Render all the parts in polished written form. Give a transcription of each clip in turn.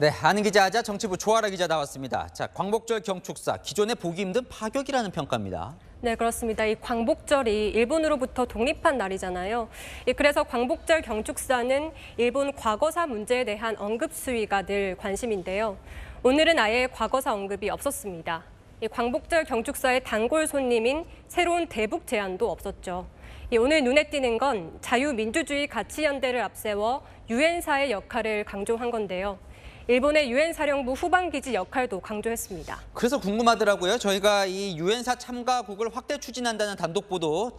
네, 아는 기자 하자 정치부 조아라 기자 나왔습니다. 자, 광복절 경축사, 기존에 보기 힘든 파격이라는 평가입니다. 네, 그렇습니다. 이 광복절이 일본으로부터 독립한 날이잖아요. 그래서 광복절 경축사는 일본 과거사 문제에 대한 언급 수위가 늘 관심인데요. 오늘은 아예 과거사 언급이 없었습니다. 이 광복절 경축사의 단골 손님인 새로운 대북 제안도 없었죠. 오늘 눈에 띄는 건 자유민주주의 가치연대를 앞세워 유엔사의 역할을 강조한 건데요. 일본의 유엔 사령부 후방기지 역할도 강조했습니다. 그래서 궁금하더라고요. 저희가 이 유엔사 참가국을 확대 추진한다는 단독 보도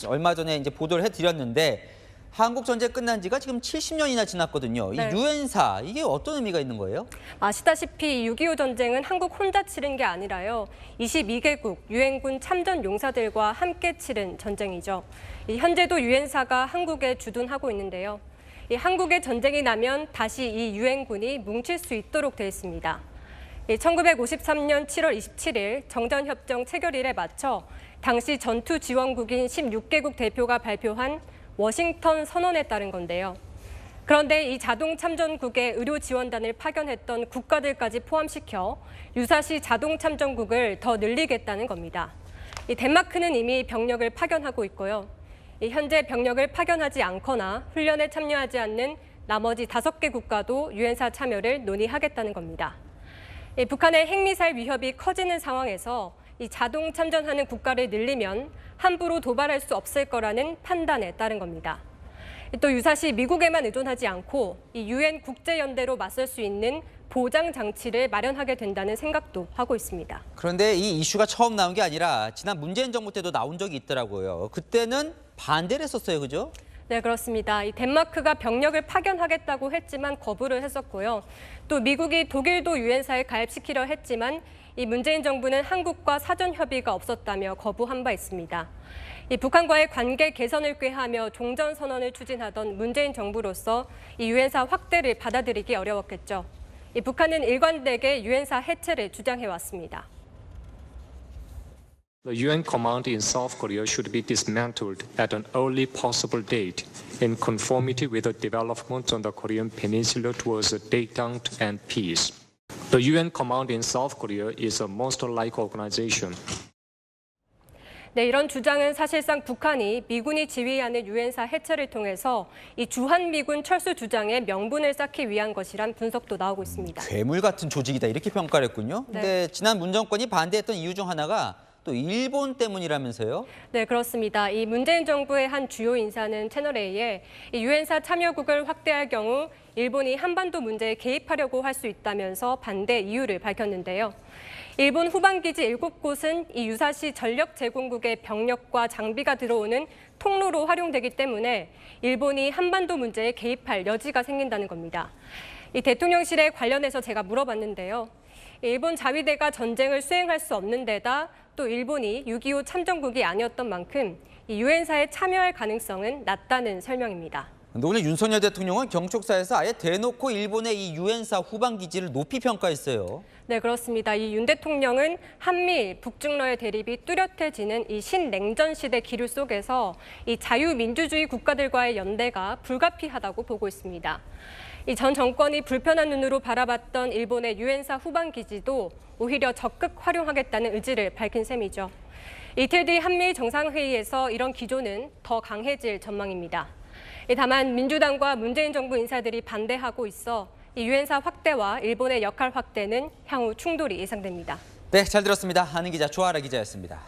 얼마 전에 이제 보도를 해드렸는데 한국 전쟁 끝난 지가 지금 70년이나 지났거든요. 네. 이 유엔사 이게 어떤 의미가 있는 거예요? 아시다시피 6.25 전쟁은 한국 혼자 치른 게 아니라요. 22개국 유엔군 참전 용사들과 함께 치른 전쟁이죠. 현재도 유엔사가 한국에 주둔하고 있는데요. 한국에 전쟁이 나면 다시 이 유엔군이 뭉칠 수 있도록 돼 있습니다. 1953년 7월 27일 정전협정 체결일에 맞춰 당시 전투 지원국인 16개국 대표가 발표한 워싱턴 선언에 따른 건데요. 그런데 이 자동 참전국에 의료 지원단을 파견했던 국가들까지 포함시켜 유사시 자동 참전국을 더 늘리겠다는 겁니다. 덴마크는 이미 병력을 파견하고 있고요. 현재 병력을 파견하지 않거나 훈련에 참여하지 않는 나머지 5개 국가도 유엔사 참여를 논의하겠다는 겁니다. 북한의 핵미사일 위협이 커지는 상황에서 이 자동 참전하는 국가를 늘리면 함부로 도발할 수 없을 거라는 판단에 따른 겁니다. 또 유사시 미국에만 의존하지 않고 이 유엔 국제연대로 맞설 수 있는 보장 장치를 마련하게 된다는 생각도 하고 있습니다. 그런데 이 이슈가 처음 나온 게 아니라 지난 문재인 정부 때도 나온 적이 있더라고요. 그때는 반대를 했었어요, 그죠? 네, 그렇습니다. 이 덴마크가 병력을 파견하겠다고 했지만 거부를 했었고요. 또 미국이 독일도 유엔사에 가입시키려 했지만 이 문재인 정부는 한국과 사전 협의가 없었다며 거부한 바 있습니다. 이 북한과의 관계 개선을 꾀하며 종전 선언을 추진하던 문재인 정부로서 이 유엔사 확대를 받아들이기 어려웠겠죠. 이 북한은 일관되게 유엔사 해체를 주장해 왔습니다. The UN command in South Korea should be dismantled at an early possible date in conformity with the development on the Korean Peninsula towards a détente and peace. The UN command in South Korea is a monster-like organization. 네, 이런 주장은 사실상 북한이 미군이 지휘하는 유엔사 해체를 통해서 이 주한미군 철수 주장에 명분을 쌓기 위한 것이란 분석도 나오고 있습니다. 괴물 같은 조직이다 이렇게 평가를 했군요. 네. 근데 지난 문 정권이 반대했던 이유 중 하나가 또 일본 때문이라면서요? 네, 그렇습니다. 이 문재인 정부의 한 주요 인사는 채널A에 이 유엔사 참여국을 확대할 경우 일본이 한반도 문제에 개입하려고 할 수 있다면서 반대 이유를 밝혔는데요. 일본 후방기지 7곳은 이 유사시 전력 제공국의 병력과 장비가 들어오는 통로로 활용되기 때문에 일본이 한반도 문제에 개입할 여지가 생긴다는 겁니다. 이 대통령실에 관련해서 제가 물어봤는데요. 일본 자위대가 전쟁을 수행할 수 없는 데다 또 일본이 6.25 참전국이 아니었던 만큼 이 유엔사에 참여할 가능성은 낮다는 설명입니다. 근데 오늘 윤석열 대통령은 경축사에서 아예 대놓고 일본의 이 유엔사 후방 기지를 높이 평가했어요. 네, 그렇습니다. 이 윤 대통령은 한미일, 북중러의 대립이 뚜렷해지는 이 신냉전 시대 기류 속에서 이 자유민주주의 국가들과의 연대가 불가피하다고 보고 있습니다. 이 전 정권이 불편한 눈으로 바라봤던 일본의 유엔사 후방 기지도 오히려 적극 활용하겠다는 의지를 밝힌 셈이죠. 이틀 뒤 한미일 정상회의에서 이런 기조는 더 강해질 전망입니다. 다만 민주당과 문재인 정부 인사들이 반대하고 있어 이 유엔사 확대와 일본의 역할 확대는 향후 충돌이 예상됩니다. 네, 잘 들었습니다. 아는 기자 조아라 기자였습니다.